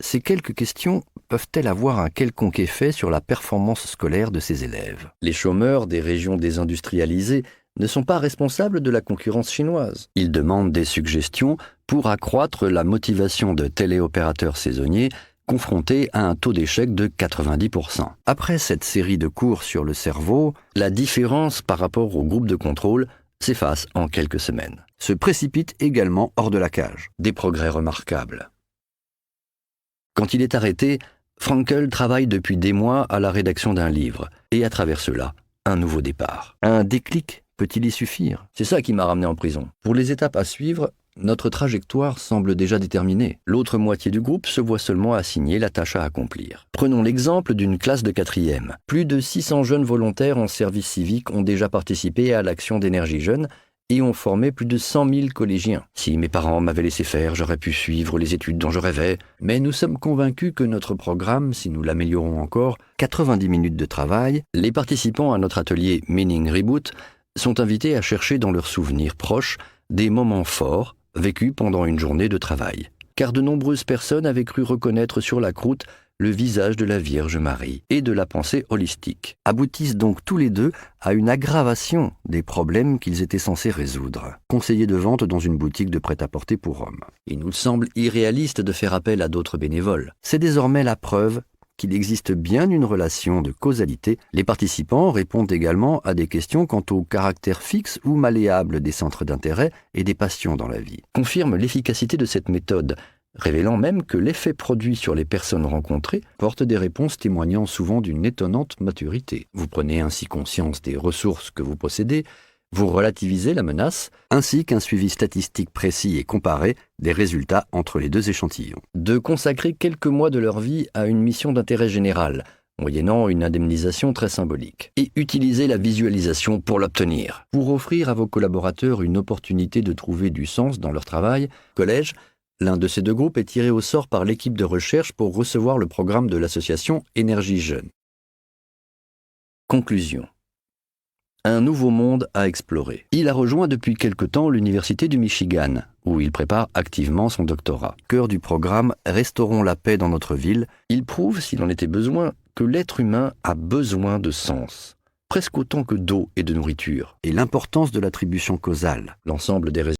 ces quelques questions peuvent-elles avoir un quelconque effet sur la performance scolaire de ces élèves? Les chômeurs des régions désindustrialisées ne sont pas responsables de la concurrence chinoise. Ils demandent des suggestions pour accroître la motivation de téléopérateurs saisonniers confrontés à un taux d'échec de 90%. Après cette série de cours sur le cerveau, la différence par rapport au groupe de contrôle s'efface en quelques semaines. Se précipite également hors de la cage. Des progrès remarquables. Quand il est arrêté, Frankl travaille depuis des mois à la rédaction d'un livre, et à travers cela, un nouveau départ. Un déclic peut-il y suffire? C'est ça qui m'a ramené en prison. Pour les étapes à suivre, notre trajectoire semble déjà déterminée. L'autre moitié du groupe se voit seulement assigner la tâche à accomplir. Prenons l'exemple d'une classe de 4e. Plus de 600 jeunes volontaires en service civique ont déjà participé à l'action d'énergie jeune et ont formé plus de 100 000 collégiens. Si mes parents m'avaient laissé faire, j'aurais pu suivre les études dont je rêvais. Mais nous sommes convaincus que notre programme, si nous l'améliorons encore, 90 minutes de travail, les participants à notre atelier Meaning Reboot sont invités à chercher dans leurs souvenirs proches des moments forts vécus pendant une journée de travail. Car de nombreuses personnes avaient cru reconnaître sur la croûte le visage de la Vierge Marie et de la pensée holistique. Aboutissent donc tous les deux à une aggravation des problèmes qu'ils étaient censés résoudre. Conseiller de vente dans une boutique de prêt-à-porter pour hommes. Il nous semble irréaliste de faire appel à d'autres bénévoles. C'est désormais la preuve qu'il existe bien une relation de causalité. Les participants répondent également à des questions quant au caractère fixe ou malléable des centres d'intérêt et des passions dans la vie. Confirme l'efficacité de cette méthode, révélant même que l'effet produit sur les personnes rencontrées porte des réponses témoignant souvent d'une étonnante maturité. Vous prenez ainsi conscience des ressources que vous possédez, vous relativisez la menace, ainsi qu'un suivi statistique précis et comparé des résultats entre les deux échantillons. De consacrer quelques mois de leur vie à une mission d'intérêt général, moyennant une indemnisation très symbolique, et utiliser la visualisation pour l'obtenir. Pour offrir à vos collaborateurs une opportunité de trouver du sens dans leur travail, collège, l'un de ces deux groupes est tiré au sort par l'équipe de recherche pour recevoir le programme de l'association Énergie Jeune. Conclusion. Un nouveau monde à explorer. Il a rejoint depuis quelque temps l'Université du Michigan, où il prépare activement son doctorat. Cœur du programme « Restaurons la paix dans notre ville », il prouve, s'il en était besoin, que l'être humain a besoin de sens, presque autant que d'eau et de nourriture, et l'importance de l'attribution causale. L'ensemble des